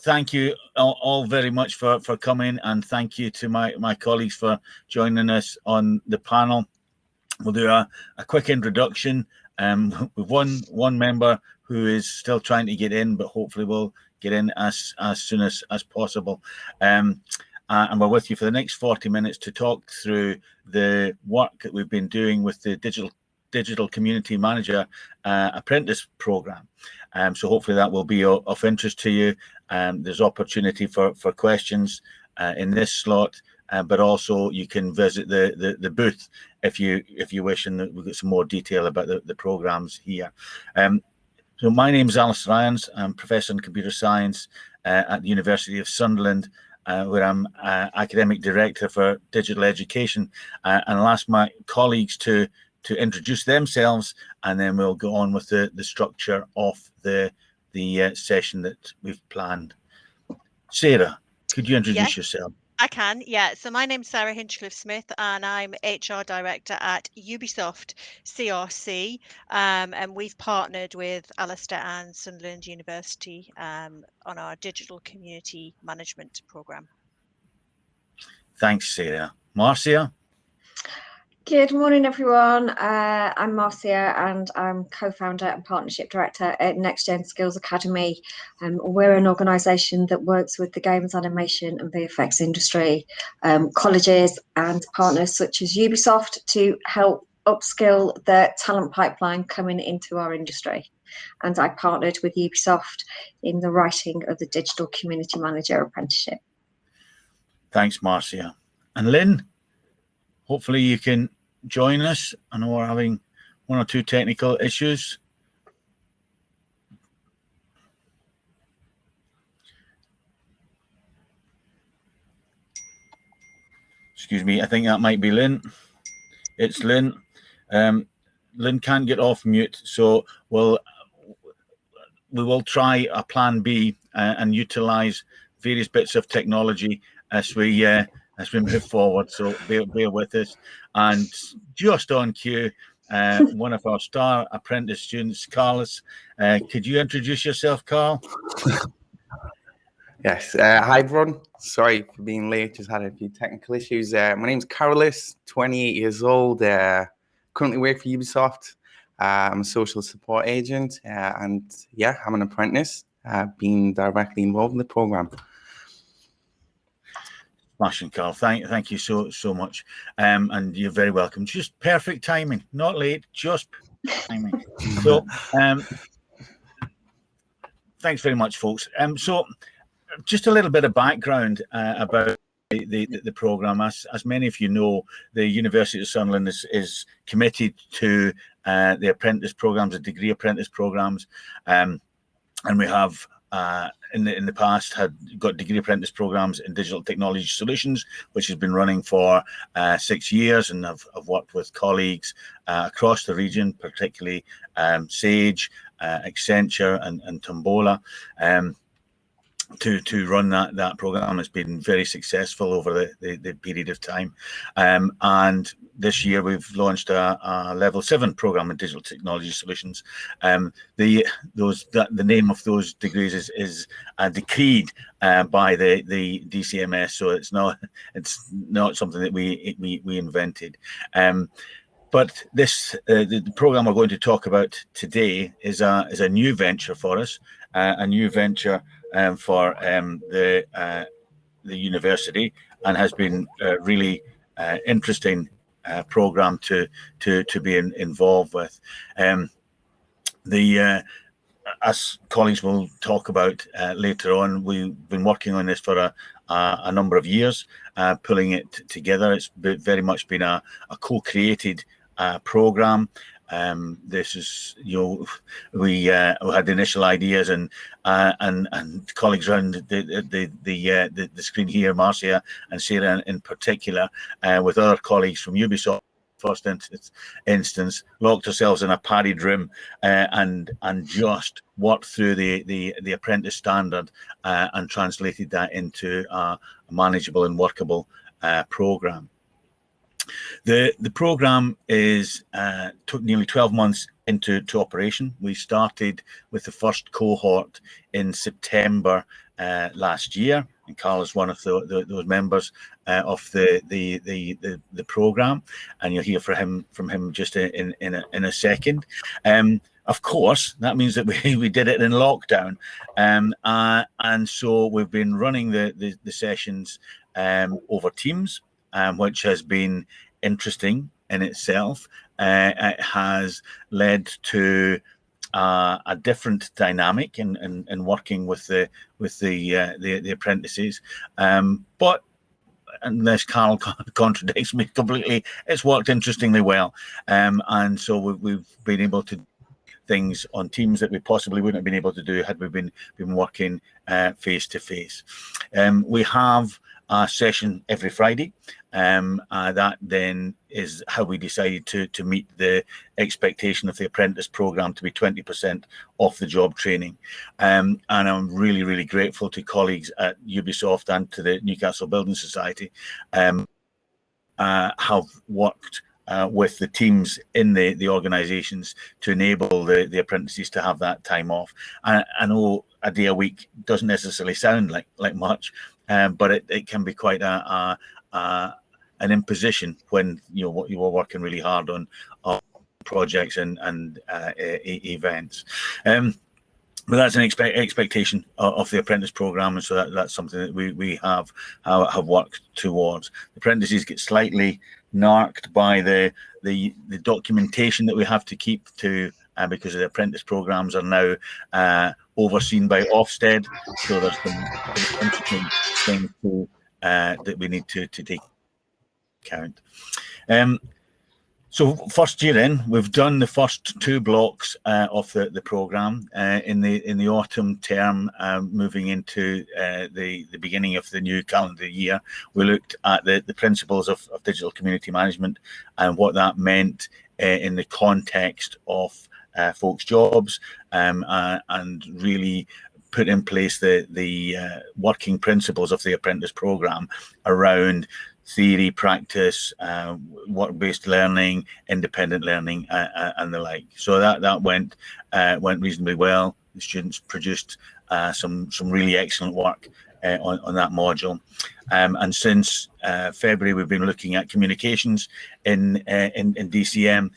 thank you all very much for coming, and thank you to my colleagues for joining us on the panel. We'll do a quick introduction. With one member who is still trying to get in, but hopefully will get in as soon as possible. And we're with you for the next 40 minutes to talk through the work that we've been doing with the digital community manager apprentice program. So hopefully that will be of interest to you. There's opportunity for questions in this slot, but also you can visit the booth if you wish, and we'll get some more detail about the programs here. So my name is Alistair Irons. I'm Professor in Computer Science at the University of Sunderland, where I'm Academic Director for Digital Education. And I'll ask my colleagues to introduce themselves, and then we'll go on with the structure of the session that we've planned. Sarah, could you introduce yourself? I can, yeah. So my name's Sarah Hinchcliffe-Smith, and I'm HR Director at Ubisoft CRC, and we've partnered with Alistair and Sunderland University on our digital community management programme. Thanks, Sarah. Marcia? Good morning, everyone. I'm Marcia, and I'm co-founder and partnership director at Nextgen Skills Academy. We're an organisation that works with the games, animation and VFX industry, colleges and partners such as Ubisoft to help upskill the talent pipeline coming into our industry. And I partnered with Ubisoft in the writing of the Digital Community Manager Apprenticeship. Thanks, Marcia. And Lynn? Hopefully you can join us. I know we're having one or two technical issues. Excuse me, I think that might be Lynn. It's Lynn. Lynn can't get off mute, so we will try a plan B and utilize various bits of technology as we move forward, so bear with us. And just on cue, one of our star apprentice students, Carlos. Could you introduce yourself, Carl? Yes. Hi, everyone. Sorry for being late. Just had a few technical issues. My name's Carlos, 28 years old. Currently work for Ubisoft. I'm a social support agent, and yeah, I'm an apprentice, being directly involved in the program. Smashing, Carl. Thank you so much, and you're very welcome. Just perfect timing, not late, just timing. So, thanks very much, folks. So, just a little bit of background about the program. As many of you know, the University of Sunderland is committed to the apprentice programs, the degree apprentice programs, and we have. In the past had got degree apprentice programs in digital technology solutions, which has been running for 6 years, and I've worked with colleagues across the region, particularly Sage, Accenture and Tombola, to run that program. Has been very successful over the period of time, and this year we've launched a level 7 program in digital technology solutions. The name of those degrees is decreed by the DCMS, so it's not something that we invented. But this the program we're going to talk about today is a new venture for us, a new venture for the university, and has been really interesting program to be involved with. As colleagues will talk about later on, we've been working on this for a number of years, pulling it together. It's very much been a co-created program. This is, we had the initial ideas and colleagues around the screen here, Marcia and Sarah in particular, with other colleagues from Ubisoft. First instance, locked ourselves in a padded room and just worked through the apprentice standard and translated that into a manageable and workable program. The program took nearly 12 months into operation. We started with the first cohort in September last year, and Carl is one of those members of the program, and you'll hear from him just in a second. Of course, that means that we did it in lockdown, and so we've been running the sessions over Teams, which has been interesting in itself. It has led to a different dynamic in working with the apprentices, but unless Carl contradicts me completely, it's worked interestingly well, and so we've been able to do things on Teams that we possibly wouldn't have been able to do had we been working face to face. We have a session every Friday. That then is how we decided to meet the expectation of the apprentice program to be 20% off the job training. And I'm really, really grateful to colleagues at Ubisoft and to the Newcastle Building Society have worked with the teams in the organisations to enable the apprentices to have that time off. I know a day a week doesn't necessarily sound like much, but it can be quite an imposition when you are working really hard on projects and events. But that's an expectation of the apprentice program, and so that's something that we have worked towards. The apprentices get slightly narked by the documentation that we have to keep to, because the apprentice programs are now overseen by Ofsted, so there's some interesting things that we need to take account. So first year in, we've done the first 2 blocks of the program. In the autumn term, moving into the beginning of the new calendar year, we looked at the principles of digital community management and what that meant in the context of folks' jobs, and really put in place the working principles of the apprentice program around theory, practice, work-based learning, independent learning, and the like. So that went reasonably well. The students produced some really excellent work on that module, and since February we've been looking at communications in DCM,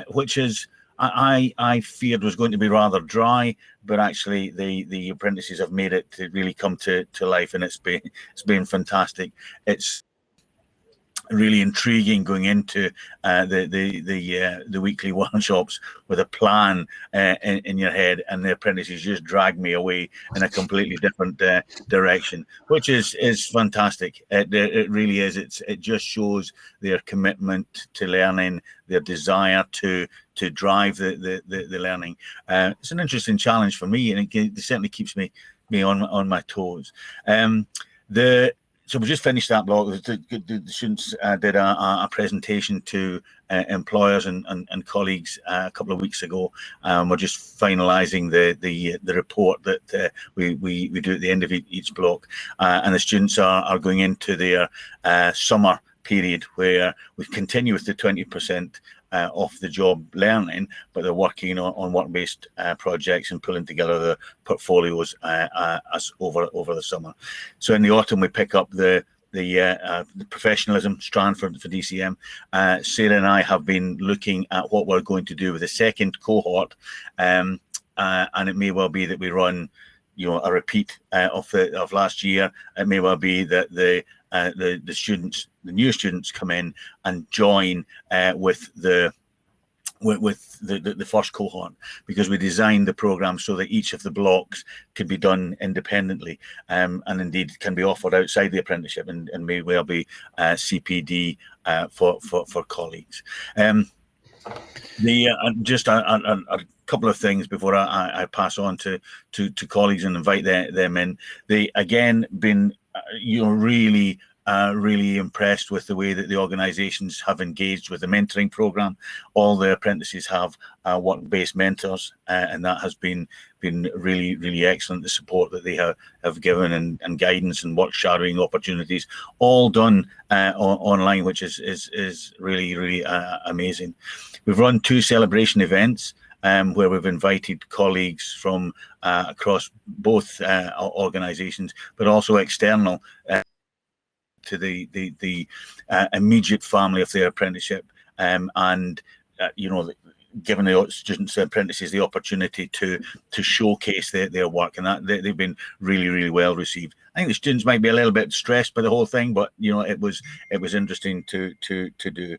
which is I feared was going to be rather dry, but actually the apprentices have made it to really come to life, and it's been fantastic. It's really intriguing going into the weekly workshops with a plan in your head, and the apprentices just drag me away in a completely different direction, which is fantastic. It really is. It just shows their commitment to learning, their desire to drive the learning. It's an interesting challenge for me, and it certainly keeps me on my toes. So we just finished that block. The students did a presentation to employers and colleagues a couple of weeks ago. We're just finalising the report that we do at the end of each block, and the students are going into their summer period where we continue with the 20% off the job learning, but they're working on work-based projects and pulling together the portfolios over the summer. So in the autumn we pick up the professionalism strand for DCM. Sarah and I have been looking at what we're going to do with the second cohort, and it may well be that we run a repeat of last year. It may well be that the new students come in and join with the first cohort, because we designed the program so that each of the blocks could be done independently, and indeed can be offered outside the apprenticeship, and may well be CPD for colleagues. Just a couple of things before I pass on to colleagues and invite them in. They again been really impressed with the way that the organisations have engaged with the mentoring programme. All the apprentices have work-based mentors, and that has been really excellent. The support that they have given, and guidance and work shadowing opportunities, all done online, which is really amazing. We've run 2 celebration events. where we've invited colleagues from across both organisations, but also external to the immediate family of their apprenticeship, and giving the students, the apprentices, the opportunity to showcase their work, and that they've been really, really well received. I think the students might be a little bit stressed by the whole thing, but it was interesting to do.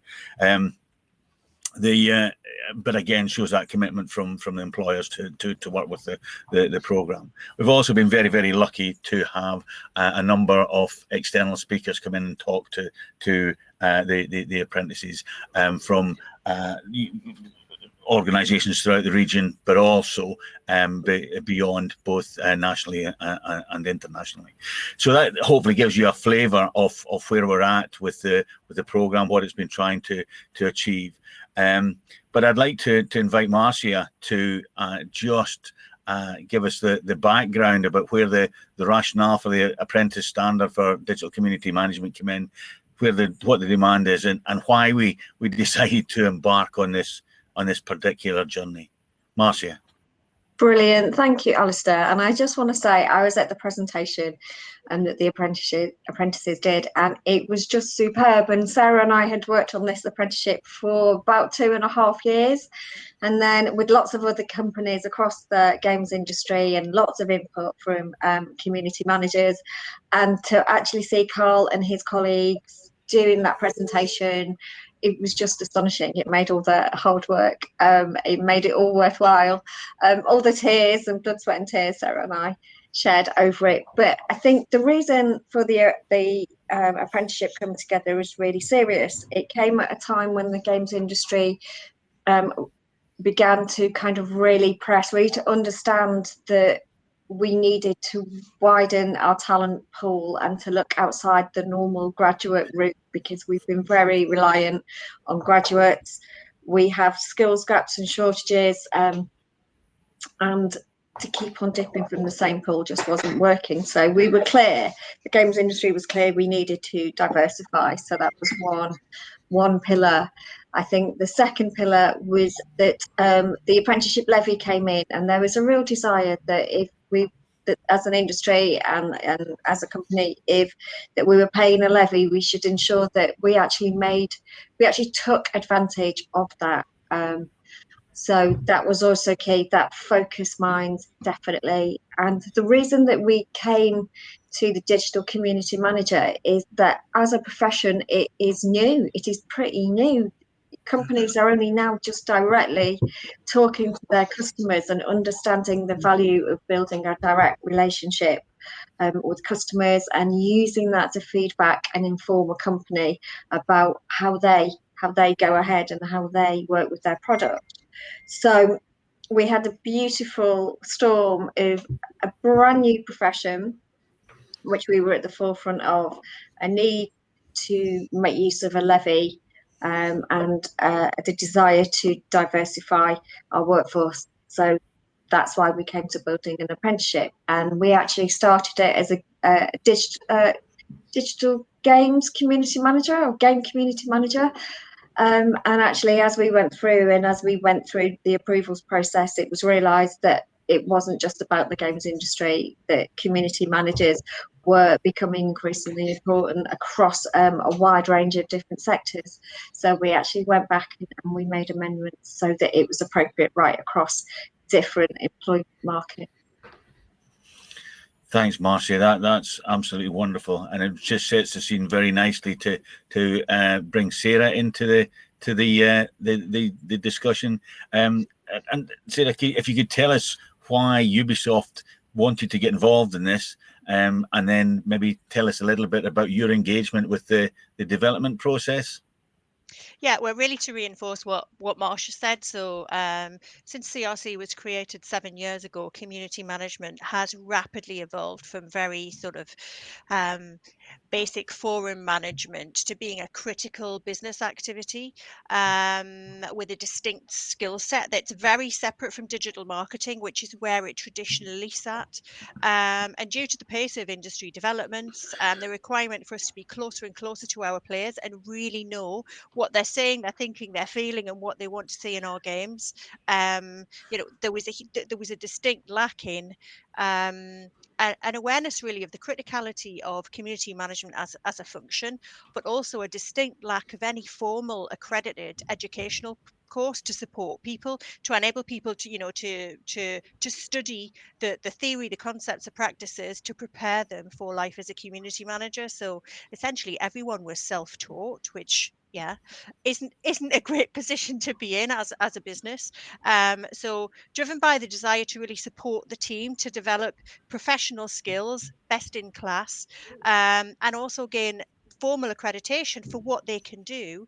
But again, shows that commitment from the employers to work with the program. We've also been very, very lucky to have a number of external speakers come in and talk to the apprentices from organisations throughout the region, but also beyond, both nationally and internationally. So that hopefully gives you a flavour of where we're at with the programme, what it's been trying to achieve. But I'd like to invite Marcia to just give us the background about where the rationale for the Apprentice Standard for Digital Community Management came in, what the demand is, and why we decided to embark on this particular journey. Marcia. Brilliant. Thank you, Alistair. And I just want to say I was at the presentation that the apprentices did, and it was just superb. And Sarah and I had worked on this apprenticeship for about 2.5 years, and then with lots of other companies across the games industry and lots of input from community managers. And to actually see Carl and his colleagues doing that presentation, it was just astonishing. It made all the hard work, it made it all worthwhile. All the tears and blood, sweat and tears Sarah and I shared over it. But I think the reason for the apprenticeship coming together was really serious. It came at a time when the games industry began to kind of really to understand that we needed to widen our talent pool and to look outside the normal graduate route, because we've been very reliant on graduates. We have skills gaps and shortages, and to keep on dipping from the same pool just wasn't working. So we were clear, the games industry was clear, we needed to diversify. So that was one pillar. I think the second pillar was that the apprenticeship levy came in, and there was a real desire that that as an industry and as a company, that we were paying a levy, we should ensure that we actually took advantage of that. So that was also key, that focus mind, definitely. And the reason that we came to the digital community manager is that as a profession, it is new. It is pretty new. Companies are only now just directly talking to their customers and understanding the value of building a direct relationship with customers, and using that to feedback and inform a company about how they go ahead and how they work with their product. So we had a beautiful storm of a brand new profession, which we were at the forefront of, a need to make use of a levy, and the desire to diversify our workforce. So that's why we came to building an apprenticeship, and we actually started it as a digital games community manager, or game community manager. And actually, as we went through the approvals process, it was realised that it wasn't just about the games industry, that community managers were becoming increasingly important across a wide range of different sectors. So we actually went back and we made amendments so that it was appropriate right across different employment markets. Thanks, Marcia. That's absolutely wonderful, and it just sets the scene very nicely to bring Sarah into the discussion. And Sarah, if you could tell us why Ubisoft wanted to get involved in this, and then maybe tell us a little bit about your engagement with the development process. Yeah, well, really to reinforce what Marcia said. So since CRC was created 7 years ago, community management has rapidly evolved from very sort of basic forum management to being a critical business activity with a distinct skill set that's very separate from digital marketing, which is where it traditionally sat. And due to the pace of industry developments and the requirement for us to be closer and closer to our players and really know what they're saying, they're thinking, they're feeling, and what they want to see in our games, there was a distinct lack in an awareness really of the criticality of community management as a function, but also a distinct lack of any formal accredited educational course to support people, to enable people to study the theory, the concepts, the practices, to prepare them for life as a community manager. So essentially everyone was self-taught, which isn't a great position to be in as a business. So driven by the desire to really support the team to develop professional skills, best in class, and also gain formal accreditation for what they can do.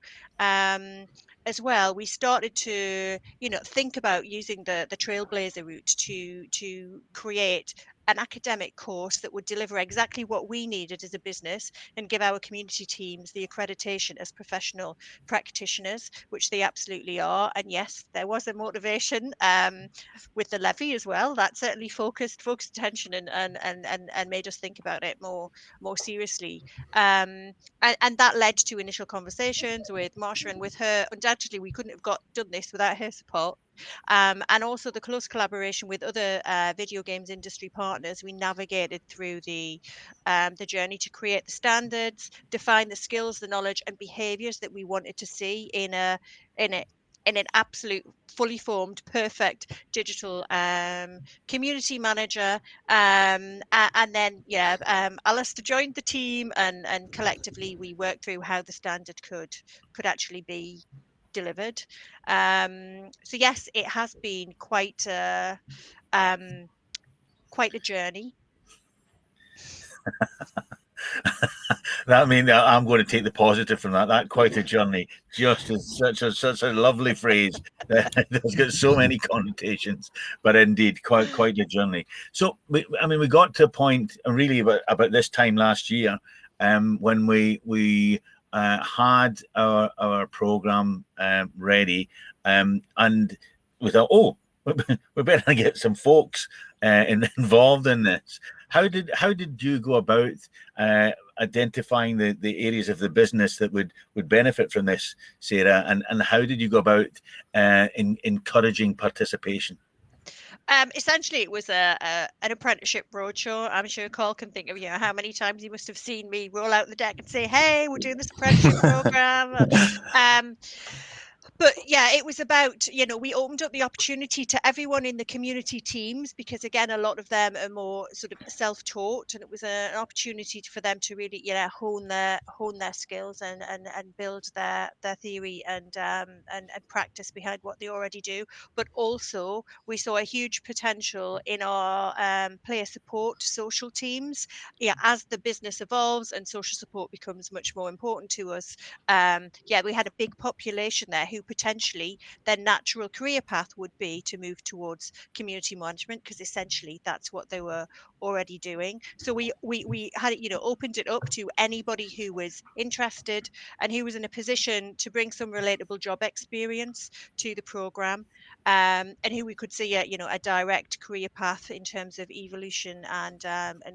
As well, we started to think about using the trailblazer route to create an academic course that would deliver exactly what we needed as a business and give our community teams the accreditation as professional practitioners, which they absolutely are. And yes, there was a motivation with the levy as well. That certainly focused attention and made us think about it more seriously. And that led to initial conversations with Marsha, and with her, undoubtedly, we couldn't have done this without her support. And also the close collaboration with other video games industry partners. We navigated through the journey to create the standards, define the skills, the knowledge, and behaviours that we wanted to see in an absolute fully formed, perfect digital community manager. And then Alistair joined the team, and collectively we worked through how the standard could actually be delivered. So yes, it has been quite a journey. I mean, I'm going to take the positive from that. That quite a journey, just is such a lovely phrase that's got so many connotations, but indeed quite a journey. So we got to a point really about this time last year, when we had our program ready, and we thought, we better get some folks involved in this. How did you go about identifying the areas of the business that would benefit from this, Sarah, and how did you go about encouraging participation? Essentially, it was an apprenticeship roadshow. I'm sure Carl can think of how many times he must have seen me roll out the deck and say, "Hey, we're doing this apprenticeship program." But yeah, it was about, we opened up the opportunity to everyone in the community teams, because again, a lot of them are more sort of self-taught, and it was an opportunity for them to really, hone their skills and build their theory and practice behind what they already do. But also we saw a huge potential in our player support social teams. As the business evolves and social support becomes much more important to us, we had a big population there who potentially their natural career path would be to move towards community management, because essentially that's what they were already doing. So we had opened it up to anybody who was interested and who was in a position to bring some relatable job experience to the program, and who we could see a direct career path in terms of evolution and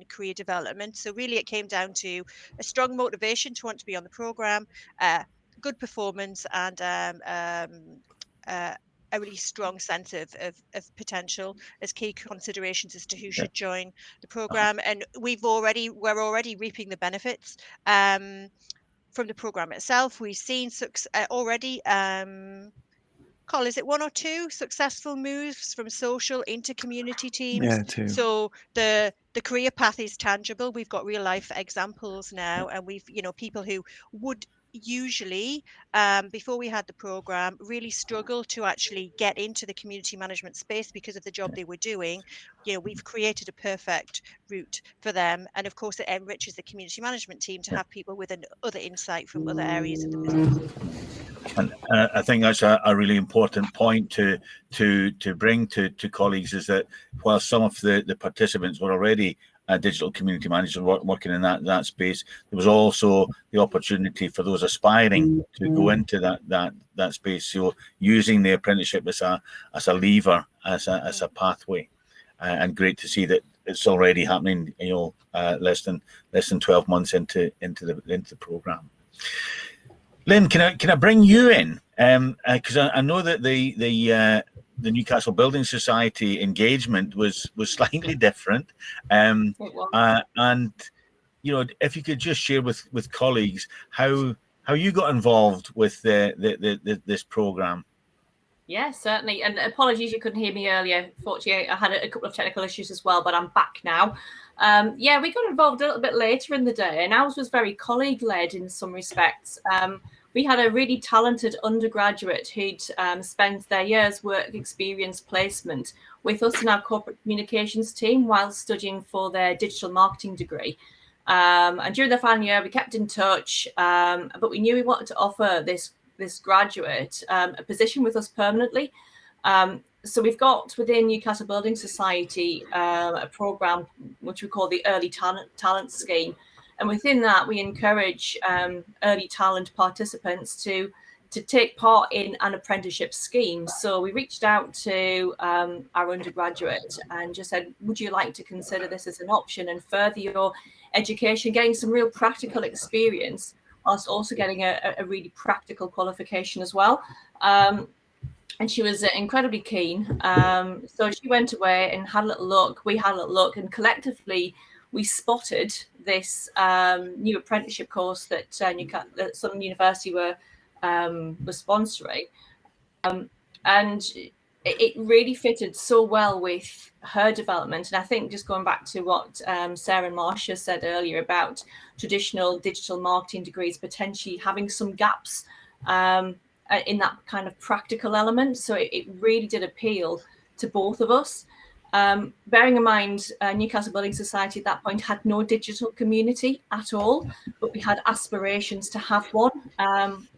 career development. So really it came down to a strong motivation to want to be on the program, good performance, and a really strong sense of potential as key considerations as to who should join the program. And we're already reaping the benefits from the program itself. We've seen already. Carl, is it one or two successful moves from social into community teams? Yeah, two. So the career path is tangible. We've got real life examples now, and we've people who would usually before we had the program really struggle to actually get into the community management space because of the job they were doing. We've created a perfect route for them, and of course it enriches the community management team to have people with other insight from other areas of the business. And I think that's a really important point to bring to colleagues, is that while some of the participants were already digital community managers working in that space. There was also the opportunity for those aspiring to go into that space. So using the apprenticeship as a lever, as a pathway, and great to see that it's already happening. Less than 12 months into the program. Lynn, can I bring you in? Because I know that the Newcastle Building Society engagement was slightly different, and if you could just share with colleagues how you got involved with this program. Yeah, certainly. And apologies you couldn't hear me earlier. Fortunately, I had a couple of technical issues as well, but I'm back now. Yeah, we got involved a little bit later in the day, and ours was very colleague-led in some respects. We had a really talented undergraduate who'd spent their year's work experience placement with us in our corporate communications team while studying for their digital marketing degree. And during the final year, we kept in touch, but we knew we wanted to offer this graduate a position with us permanently. So we've got within Newcastle Building Society a program which we call the Early Talent Scheme. And within that, we encourage early talent participants to take part in an apprenticeship scheme. So we reached out to our undergraduate and just said, would you like to consider this as an option and further your education, getting some real practical experience, whilst also getting a really practical qualification as well. And she was incredibly keen. So she went away and had a little look. We had a little look, and collectively we spotted this new apprenticeship course that Sunderland University were sponsoring. And it really fitted so well with her development. And I think just going back to what Sarah and Marcia said earlier about traditional digital marketing degrees potentially having some gaps in that kind of practical element. So it really did appeal to both of us. Bearing in mind, Newcastle Building Society at that point had no digital community at all, but we had aspirations to have one,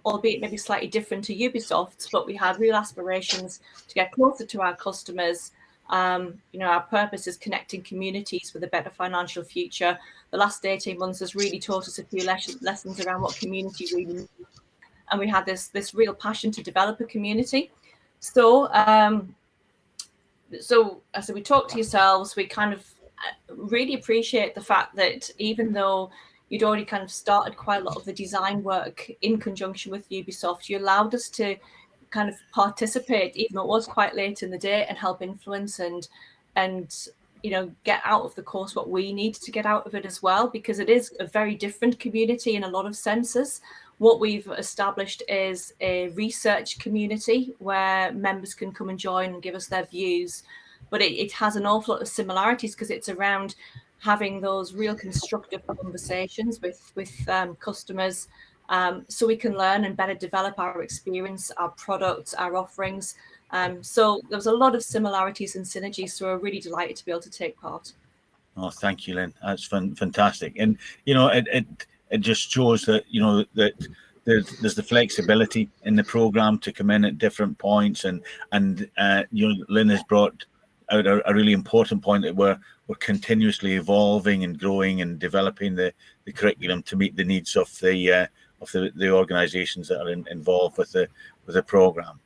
albeit maybe slightly different to Ubisoft's, but we had real aspirations to get closer to our customers. Our purpose is connecting communities with a better financial future. The last 18 months has really taught us a few lessons around what community really means. And we had this real passion to develop a community. So as we talked to yourselves, we kind of really appreciate the fact that even though you'd already kind of started quite a lot of the design work in conjunction with Ubisoft, you allowed us to kind of participate, even though it was quite late in the day, and help influence and get out of the course what we need to get out of it as well, because it is a very different community in a lot of senses. What we've established is a research community where members can come and join and give us their views, but it has an awful lot of similarities because it's around having those real constructive conversations with customers, so we can learn and better develop our experience, our products, our offerings. So there's a lot of similarities and synergies, so we're really delighted to be able to take part. Oh, thank you, Lynn. That's fantastic. And, it just shows that, that there's the flexibility in the program to come in at different points. And Lynn has brought out a really important point that we're continuously evolving and growing and developing the curriculum to meet the needs of the organisations that are involved with the program.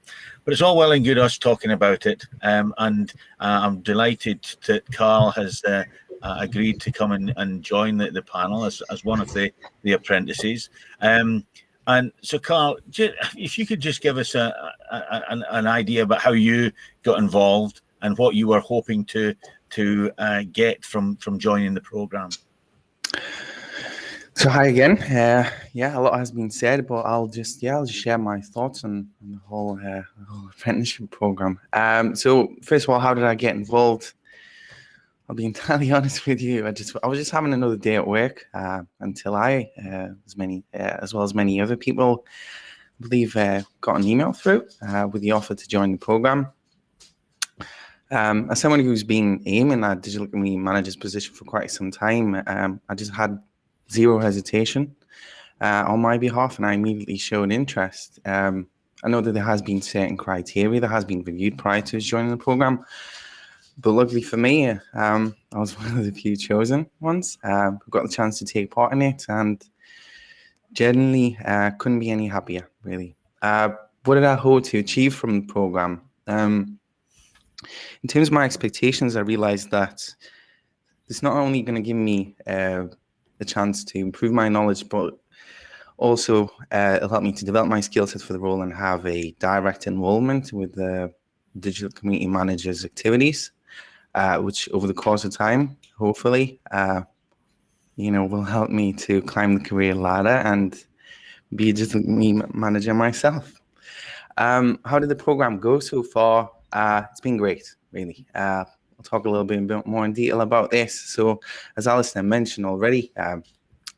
But it's all well and good us talking about it, and I'm delighted that Carl has agreed to come and join the panel as one of the apprentices. And so, Carl, if you could just give us an idea about how you got involved and what you were hoping to get from joining the program. So hi again. A lot has been said, but I'll just share my thoughts on the whole apprenticeship program. So first of all, how did I get involved? I'll be entirely honest with you. I was just having another day at work until I, as well as many other people, I believe, got an email through with the offer to join the program. As someone who's been aiming at digital community manager's position for quite some time, I just had zero hesitation on my behalf, and I immediately showed interest. I know that there has been certain criteria that has been reviewed prior to us joining the program, But luckily for me, I was one of the few chosen ones who got the chance to take part in it, and generally couldn't be any happier, really. What did I hope to achieve from the program? In terms of my expectations, I realized that it's not only going to give me a chance to improve my knowledge, but also it'll help me to develop my skill set for the role and have a direct involvement with the digital community managers' activities, which over the course of time, hopefully, will help me to climb the career ladder and be a digital community manager myself. How did the program go so far? It's been great, really. I'll talk a little bit more in detail about this. So, as Alistair mentioned already,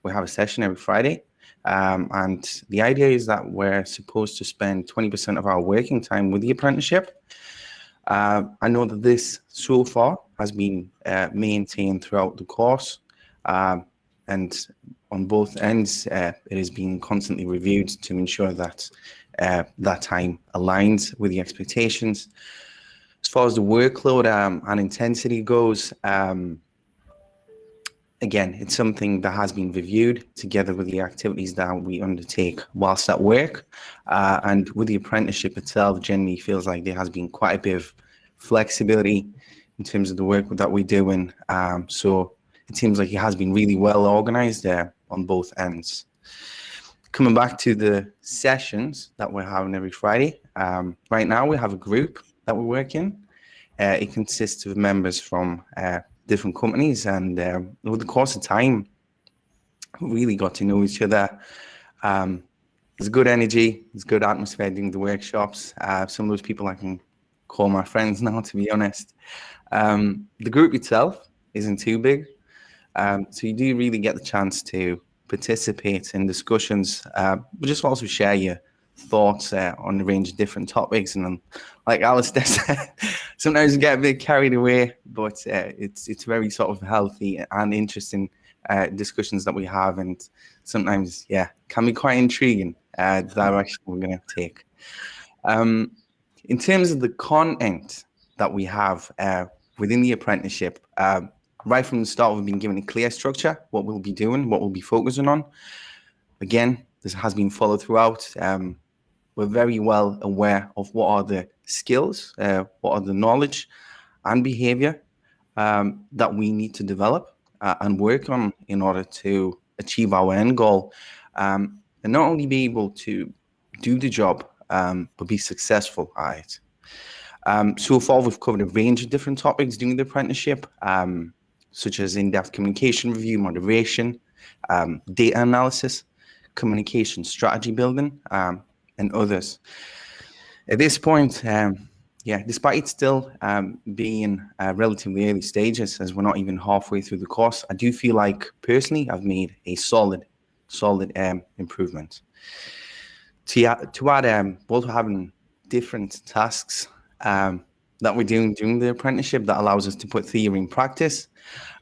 we have a session every Friday. And the idea is that we're supposed to spend 20% of our working time with the apprenticeship. I know that this so far has been maintained throughout the course. And on both ends, it has been constantly reviewed to ensure that that time aligns with the expectations. As far as the workload and intensity goes, again, it's something that has been reviewed together with the activities that we undertake whilst at work. And with the apprenticeship itself, generally feels like there has been quite a bit of flexibility in terms of the work that we do. And so it seems like it has been really well organized there on both ends. Coming back to the sessions that we're having every Friday, right now we have a group that we work in. It consists of members from different companies, and over the course of time, we really got to know each other. There's good energy, there's good atmosphere during the workshops. Some of those people I can call my friends now, to be honest. The group itself isn't too big, so you do really get the chance to participate in discussions, but just also share your thoughts on a range of different topics. And like Alistair said, sometimes we get a bit carried away, but it's very sort of healthy and interesting discussions that we have, and sometimes, can be quite intriguing the direction we're going to take. In terms of the content that we have within the apprenticeship, right from the start, we've been given a clear structure, what we'll be doing, what we'll be focusing on. Again, this has been followed throughout. We're very well aware of what are the skills, what are the knowledge and behavior that we need to develop and work on in order to achieve our end goal, and not only be able to do the job, but be successful at it. So far, we've covered a range of different topics during the apprenticeship, such as in-depth communication review, moderation, data analysis, communication strategy building, and others. At this point, despite it still being relatively early stages, as we're not even halfway through the course, I do feel like personally I've made a solid improvement. To add, also having different tasks that we're doing during the apprenticeship that allows us to put theory in practice.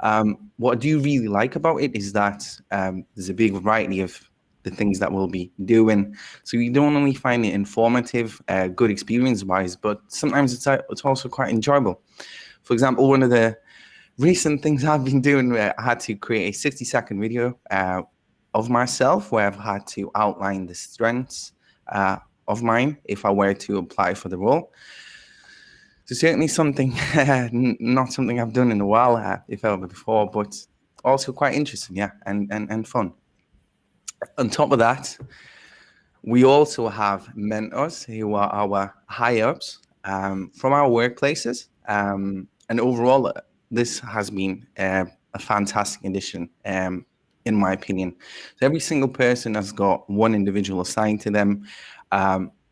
What I do really like about it is that there's a big variety of the things that we'll be doing. So you don't only find it informative, good experience-wise, but sometimes it's also quite enjoyable. For example, one of the recent things I've been doing, where I had to create a 60-second video of myself, where I've had to outline the strengths of mine if I were to apply for the role. So certainly something, not something I've done in a while, if ever before, but also quite interesting, and fun. On top of that, we also have mentors who are our high-ups from our workplaces. And overall, this has been a fantastic addition, in my opinion. So every single person has got one individual assigned to them.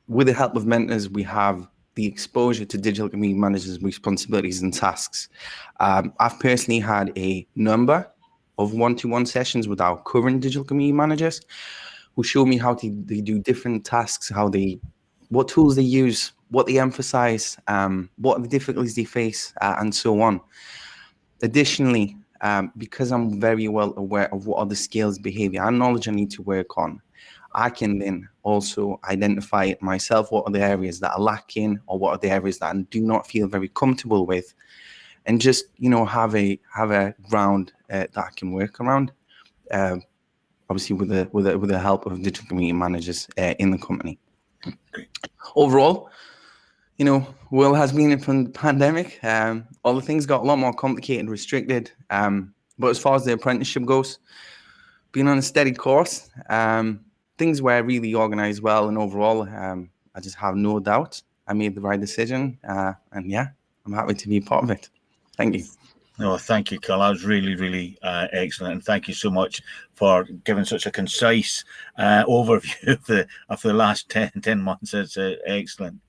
With the help of mentors, we have the exposure to digital community managers' responsibilities and tasks. I've personally had a number of one-to-one sessions with our current digital community managers who show me how they do different tasks, what tools they use, what they emphasize, what are the difficulties they face, and so on. Additionally, because I'm very well aware of what are the skills, behavior, and knowledge I need to work on, I can then also identify myself what are the areas that are lacking or what are the areas that I do not feel very comfortable with, and just, you know, have a ground that I can work around. Obviously, with the help of digital community managers in the company. Overall, you know, world has been in the pandemic. All the things got a lot more complicated, restricted. But as far as the apprenticeship goes, been on a steady course. Things were really organized well, and overall, I just have no doubt I made the right decision. And yeah, I'm happy to be part of it. Thank you. No, thank you, Carl. That was really, really excellent, and thank you so much for giving such a concise overview of the last 10 months. It's excellent.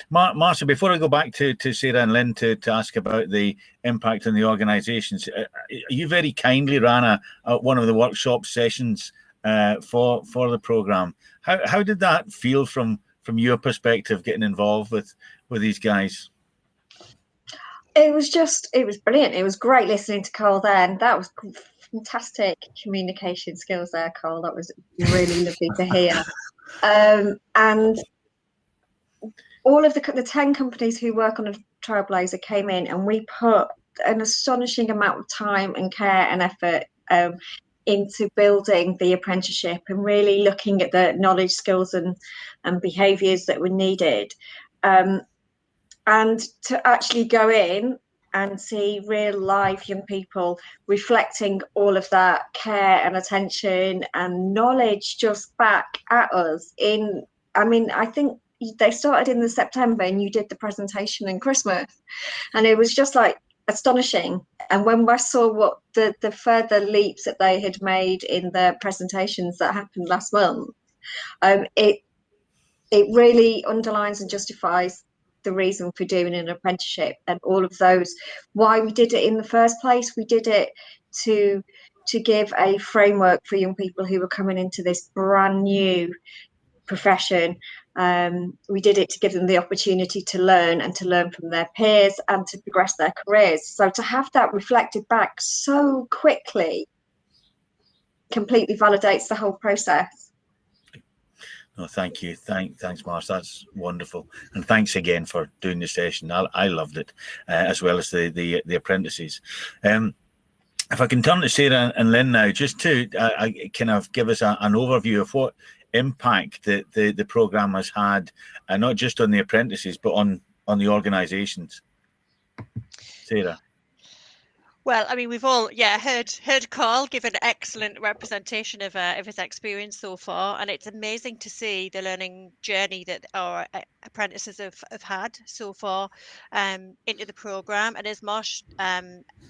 Marcia, before I go back to Sarah and Lynn to ask about the impact on the organisations, you very kindly ran one of the workshop sessions for the programme. How did that feel from your perspective, getting involved with these guys? It was brilliant. It was great listening to Cole then. That was fantastic communication skills there, Cole. That was really lovely to hear. And all of the 10 companies who work on a Trailblazer came in, and we put an astonishing amount of time and care and effort into building the apprenticeship and really looking at the knowledge, skills and behaviours that were needed. And to actually go in and see real live young people reflecting all of that care and attention and knowledge just back at us I think they started in the September and you did the presentation in Christmas, and it was just like astonishing. And when I saw what the further leaps that they had made in the presentations that happened last month, it really underlines and justifies the reason for doing an apprenticeship and all of those, why we did it in the first place. We did it to give a framework for young people who were coming into this brand new profession. We did it to give them the opportunity to learn and to learn from their peers and to progress their careers. So to have that reflected back so quickly completely validates the whole process. No, thank you. Thanks, Marsh. That's wonderful. And thanks again for doing the session. I loved it, as well as the apprentices. If I can turn to Sarah and Lynn now, just to kind of give us an overview of what impact the programme has had, not just on the apprentices, but on the organisations. Sarah. Well, I mean, we've all heard Carl give an excellent representation of his experience so far, and it's amazing to see the learning journey that our apprentices have had so far into the programme. And as Marsh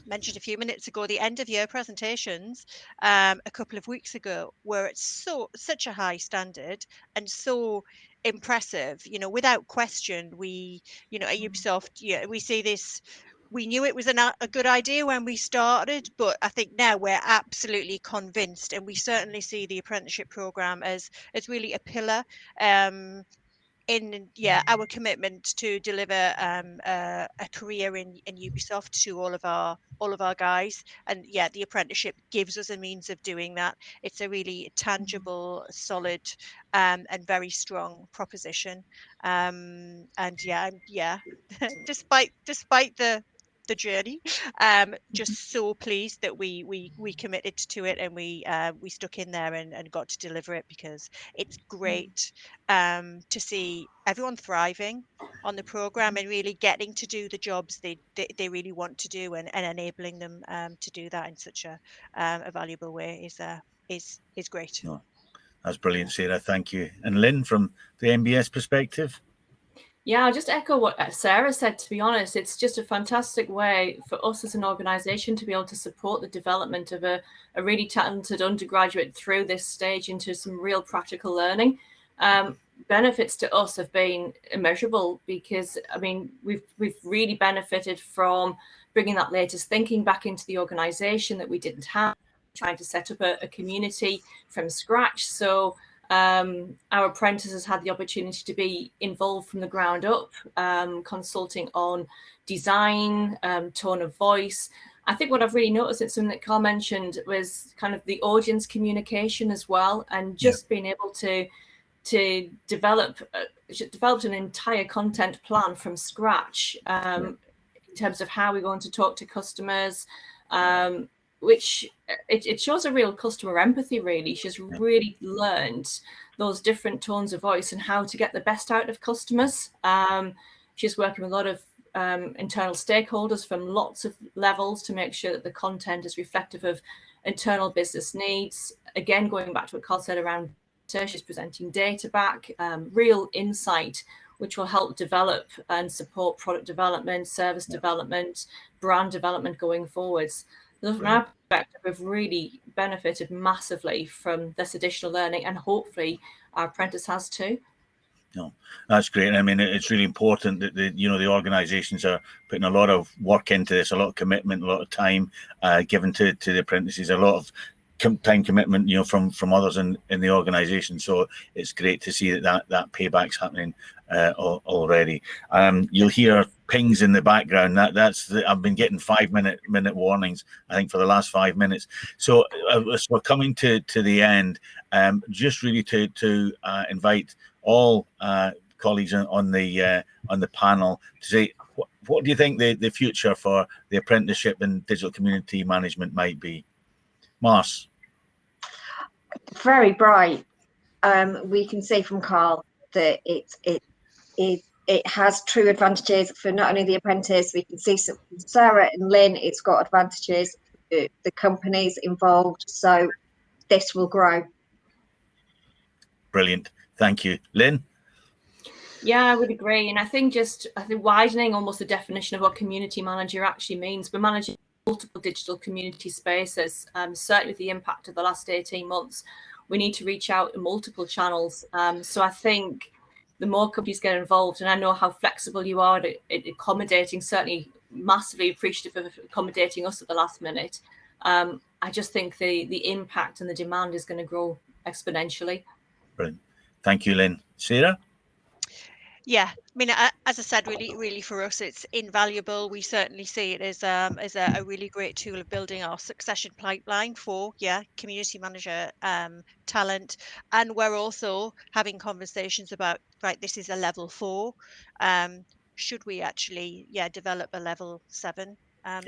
mentioned a few minutes ago, the end of year presentations a couple of weeks ago were at such a high standard and so impressive. You know, without question, we, you know, at Ubisoft, we see this. We knew it was a good idea when we started, but I think now we're absolutely convinced, and we certainly see the apprenticeship programme as really a pillar in our commitment to deliver a career in Ubisoft to all of our guys. And the apprenticeship gives us a means of doing that. It's a really tangible, solid and very strong proposition. Despite the journey, just so pleased that we committed to it, and we stuck in there and got to deliver it, because it's great to see everyone thriving on the program and really getting to do the jobs they really want to do, and enabling them to do that in such a valuable way is great. No, that's brilliant, Sarah. Thank you. And Lynn, from the MBS perspective. Yeah, I'll just echo what Sarah said. To be honest, it's just a fantastic way for us as an organisation to be able to support the development of a really talented undergraduate through this stage into some real practical learning. Benefits to us have been immeasurable, because I mean we've really benefited from bringing that latest thinking back into the organisation that we didn't have, trying to set up a community from scratch. So our apprentices had the opportunity to be involved from the ground up, consulting on design, tone of voice. I think what I've really noticed, it's something that Carl mentioned, was kind of the audience communication as well, and just being able to developed an entire content plan from scratch. terms of how we're going to talk to customers, which it shows a real customer empathy, really. She's really learned those different tones of voice and how to get the best out of customers. She's working with a lot of internal stakeholders from lots of levels to make sure that the content is reflective of internal business needs. Again, going back to what Carl said around data, she's presenting data back, real insight, which will help develop and support product development, service development, brand development going forwards. So from our perspective, we've really benefited massively from this additional learning, and hopefully our apprentice has too. No, that's great. I mean, it's really important that the organisations are putting a lot of work into this, a lot of commitment, a lot of time given to the apprentices, a lot of time commitment, from others in the organisation. So it's great to see that payback's happening already. You'll hear pings in the background. I've been getting 5-minute warnings, I think, for the last 5 minutes. So as we're coming to the end, just really to invite all colleagues on the panel to say, what do you think the future for the apprenticeship and digital community management might be? Mars? Very bright. We can see from Carl that it has true advantages for not only the apprentice. We can see from Sarah and Lynn, it's got advantages for the companies involved. So this will grow. Brilliant. Thank you. Lynn? Yeah, I would agree. And I think widening almost the definition of what community manager actually means. We're managing multiple digital community spaces. Certainly with the impact of the last 18 months, we need to reach out in multiple channels. So I think the more companies get involved, and I know how flexible you are at accommodating, certainly massively appreciative of accommodating us at the last minute. I just think the impact and the demand is going to grow exponentially. Brilliant. Thank you, Lynn. Sarah? Yeah, I mean, as I said, really for us, it's invaluable. We certainly see it as a really great tool of building our succession pipeline for community manager talent, and we're also having conversations about, right, this is a level 4. Should we actually develop a level 7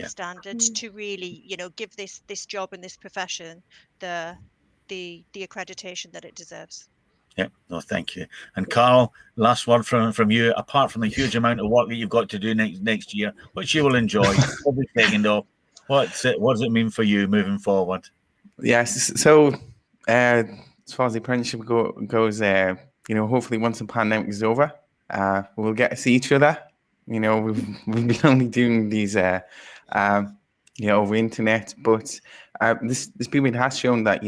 standard to really give this job and this profession the accreditation that it deserves. Yeah, no, thank you. And Carl, last word from you. Apart from the huge amount of work that you've got to do next year, which you will enjoy, every second of, what does it mean for you moving forward? Yes, so as far as the apprenticeship goes, hopefully once the pandemic is over, we'll get to see each other. We've been only doing these, over internet, but this period has shown that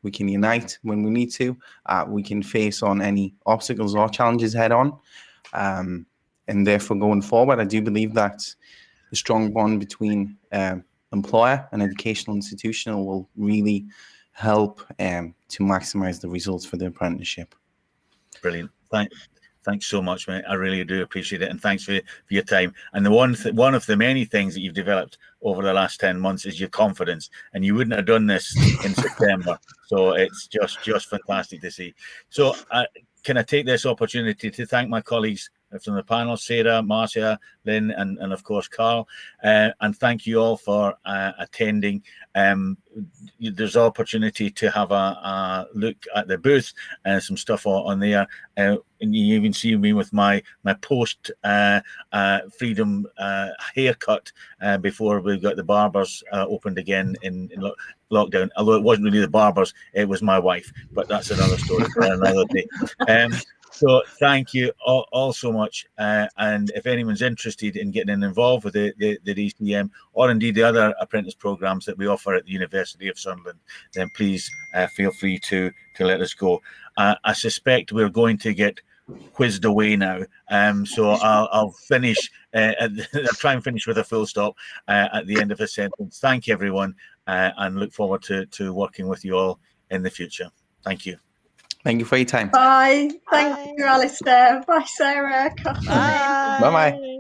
we can unite when we need to. We can face on any obstacles or challenges head on. And therefore, going forward, I do believe that the strong bond between employer and educational institution will really help to maximize the results for the apprenticeship. Brilliant. Thanks so much, mate. I really do appreciate it, and thanks for your time. And the one of the many things that you've developed over the last 10 months is your confidence, and you wouldn't have done this in September. So it's just fantastic to see. So can I take this opportunity to thank my colleagues from the panel, Sarah, Marcia, Lynn, and of course Carl, and thank you all for attending. There's opportunity to have a look at the booth and some stuff on there, and you even see me with my post freedom haircut before we got the barbers opened again in lockdown. Although it wasn't really the barbers, it was my wife, but that's another story for another day. So thank you all so much. And if anyone's interested in getting involved with the DCM or indeed the other apprentice programs that we offer at the University of Sunderland, then please feel free to let us go. I suspect we're going to get quizzed away now. So I'll finish. I'll try and finish with a full stop at the end of a sentence. Thank you, everyone, and look forward to working with you all in the future. Thank you. Thank you for your time. Bye. Thank you, Alistair. Bye, Sarah. Bye. Bye-bye.